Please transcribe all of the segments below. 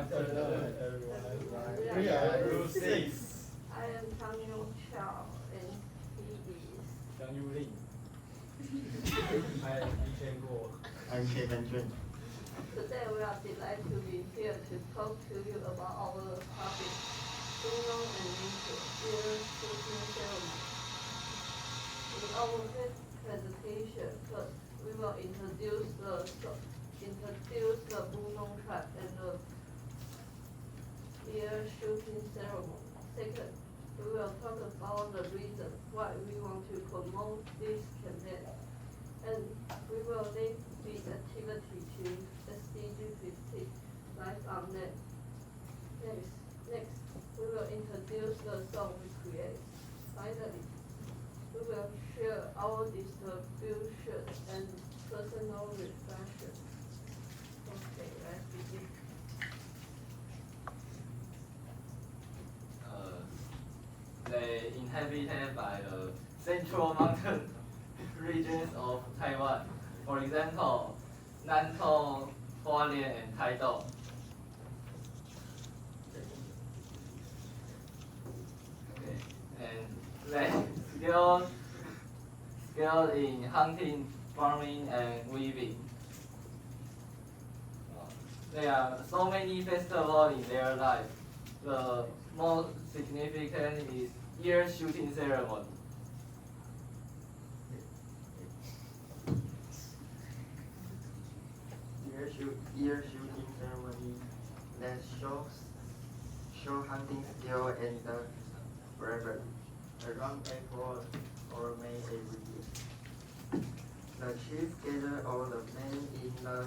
afternoon, everyone. We are Group 6. I am Chang Yong Chao, and he is Zhang Yulin. I am Yi Chen Guo. I'm Kevin Jun. Today we are delighted to be here to talk to you about our topic, Buno and Nature, Year Shooting Ceremony. In our presentation, first we will introduce the Buno tribe and the Year Shooting Ceremony. Second, we will talk about the reason why we want to promote this campaign. And we will link this activity to SDG 15, Life on Net. Next, we will introduce the song we create. Finally, we will share our distribution and personal reflection. Okay, let's begin. They inhabited by the central mountain regions of Taiwan, for example, Nantou, Hualien, and Taitou. Okay. And they skilled in hunting, farming, and weaving. There are so many festivals in their life. The most significant is Year Shooting Ceremony. Year shooting ceremony that show hunting skill and bravery around April or May every year. The chief gather all the men in the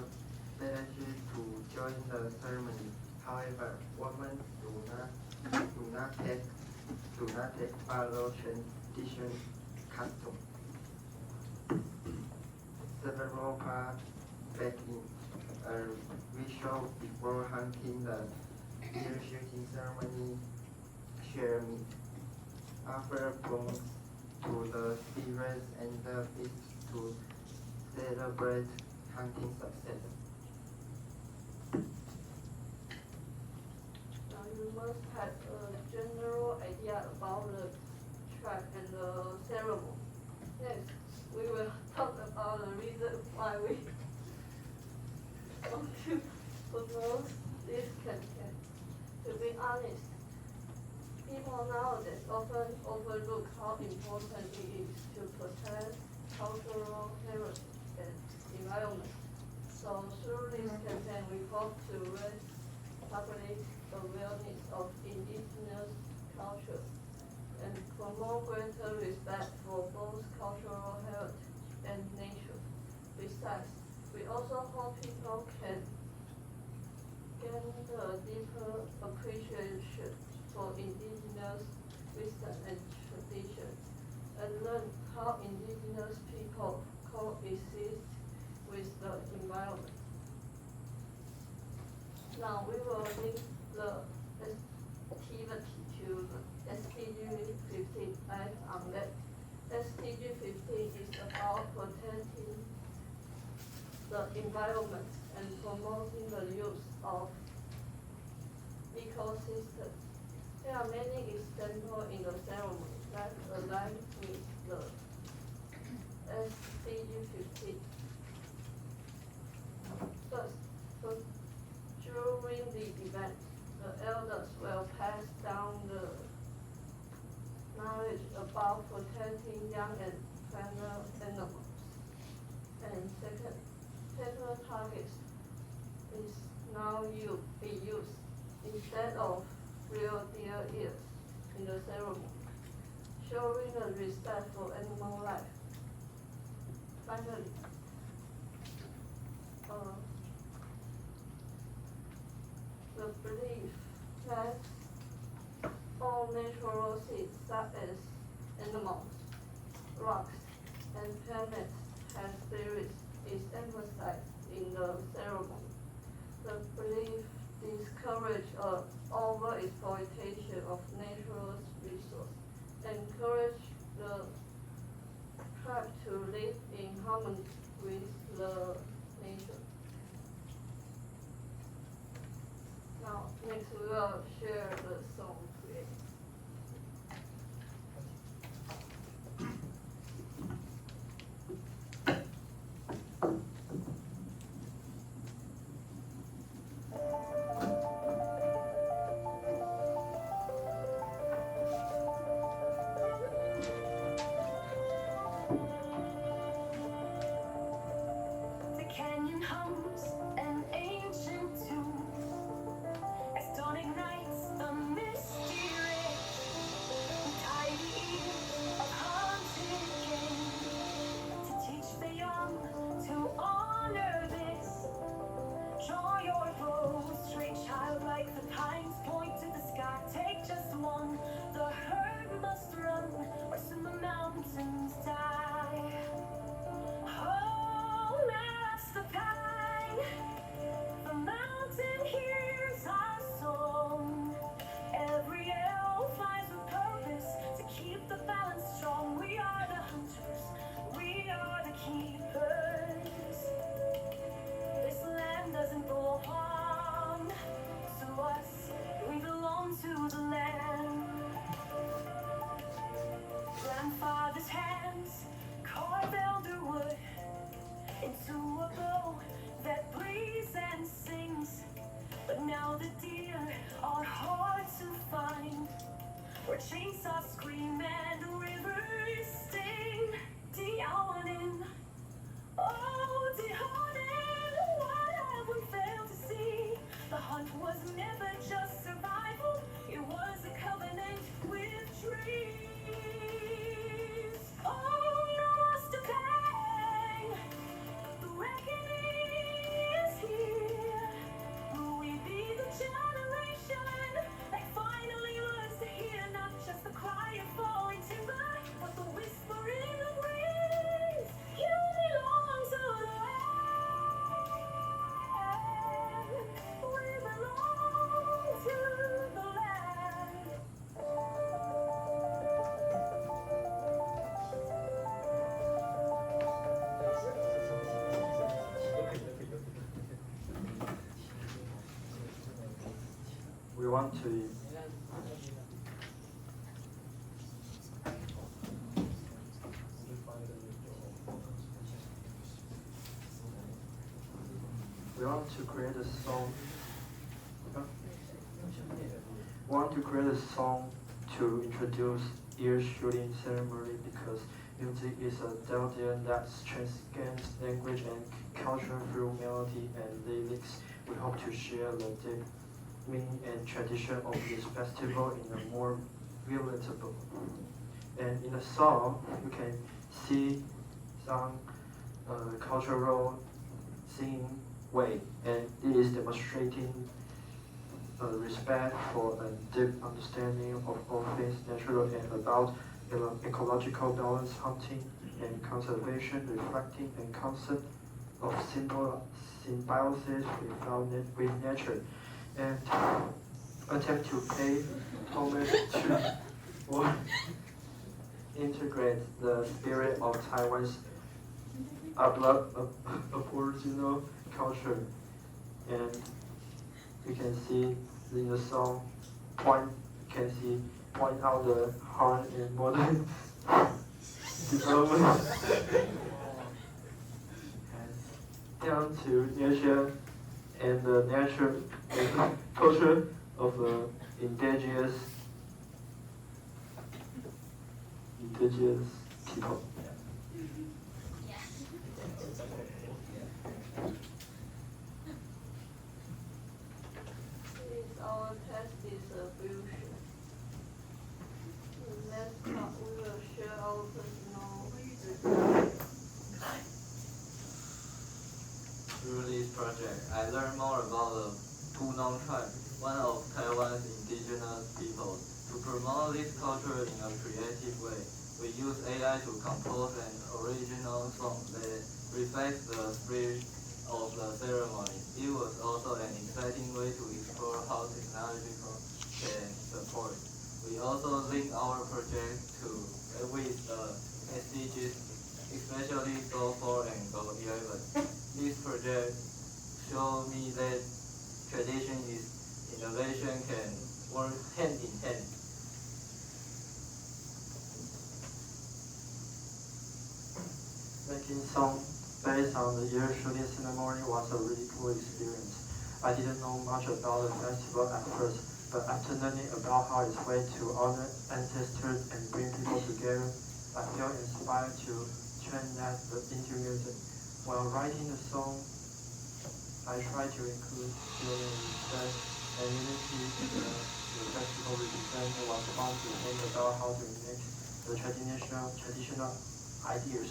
village to join the ceremony. However, women do not take follow tradition custom. Several parts back in a ritual before hunting the deer shooting ceremony share meat. Offer bones to the spirits and the beasts to celebrate hunting success. Now you must have a general idea about the tribe and the ceremony. Next, we will talk about the reason why we want to promote this campaign. To be honest, people nowadays often overlook how important it is to protect cultural heritage and environment. So through this campaign, we hope to raise public awareness of indigenous culture and promote greater respect for both cultural heritage and nature. Besides, we also hope people can gain a deeper appreciation for indigenous wisdom and tradition, and learn how indigenous people coexist with the environment. Now we will link the activity to the SDG 15 Life on Net. SDG 15 is about protecting the environment and promoting the use of ecosystems. There are many examples in the ceremony that align with the SDG 15. First, during the event, the elders will pass down the knowledge about protecting young and pregnant animals. And second, paper targets is now be used instead of real deer ears in the ceremony, showing a respect for animal life. Finally, the belief that all natural things such as animals, rocks, and planets have spirits is emphasized in the ceremony. The belief discourages over-exploitation of natural resources, encourage the tribe to live in harmony with the nature. Now, Next, we will share the song created. The canyon hums an ancient tune as dawn ignites the misty ray. We tie the ears of hunted game to teach the young to honor this. Draw your bow, straight child, like the pines point to the sky. Take just one, the herd must run, or soon the mountains die. Oh, master pine, the mountain hears our song. Every elf flies with purpose to keep the balance strong. We are the hunters, we are the keepers. This land doesn't belong to us, we belong to the land. Grandfather's hands carve elder wood into a bow that breathes and sings. But now the deer are hard to find, where chainsaws scream and rivers sting. Diawanin, oh Diawanin, what have we failed to see? The hunt was never just survival, it was a covenant with trees. Oh, Master Pang, the reckoning is here. Will we be the generation that finally learns to hear not just the cry of falling timber, but the whisper in the breeze? You belong to the land. We belong to the land. We want to create a song. We want to create a song to introduce ear shooting ceremony because music is a delta that transcends language and culture through melody and lyrics. We hope to share the deep meaning and tradition of this festival in a more relatable. And in the song, you can see some cultural singing way, and it is demonstrating respect for a deep understanding of all things natural and about ecological balance, hunting and conservation, reflecting a concept of symbiosis with nature, and attempt to pay homage to or integrate the spirit of Taiwan's Aboriginal culture. And you can see in the song point out the hard and modern development down to nature and the natural and culture of the indigenous people. Our test is a fusion. The next part we will share our personal results. Through this project, I learned more about the Punong tribe, one of Taiwan's indigenous people. To promote this culture in a creative way, we use AI to compose an original song that reflects the spirit of the ceremony. It was also an exciting way to explore how technology can support. We also link our project with the SDGs, especially Goal 4 and Goal 11. This project showed me that tradition is in the innovation can work hand in hand. Making song based on the year shooting ceremony was a really cool experience. I didn't know much about the festival at first, but after learning about how it's way to honor ancestors and bring people together, I felt inspired to translate that into music. While writing the song, I tried to include feeling respect and unity in the festival represent. It was fun to think about how to mix the traditional ideas.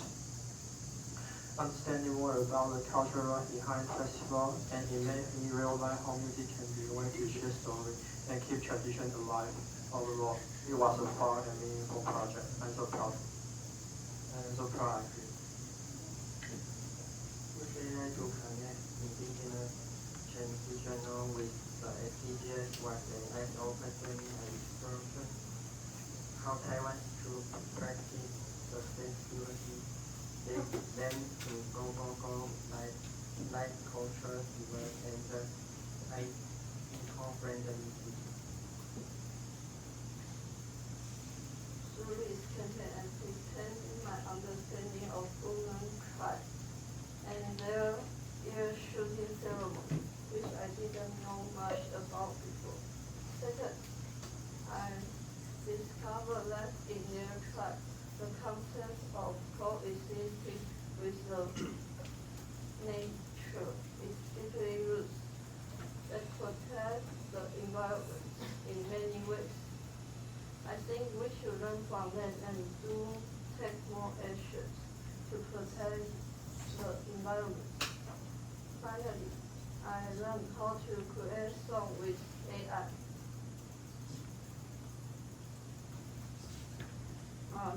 Understanding more about the culture behind the festival, and it made me realize how music can be a way to share story and keep tradition alive. Overall, it was a fun and meaningful project. I'm so proud. I feel. We try to connect Indigenous traditional with the SDGs was an eye-opening exploration. How Taiwan should practice sustainability. They then to global goals like culture, development, and eco-friendly. Through its content and expanding my understanding of women tribe and their ear shooting ceremony, which I didn't know much about before. Second, I discovered that in their tribe, the concept of coexisting with the nature is deeply rooted that protects the environment in many ways. I think we should learn from them and take more actions to protect the environment. Finally, I learned how to create songs with AI.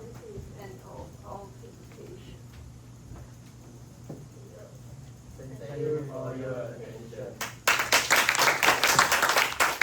This is end of our presentation. Thank you for your attention.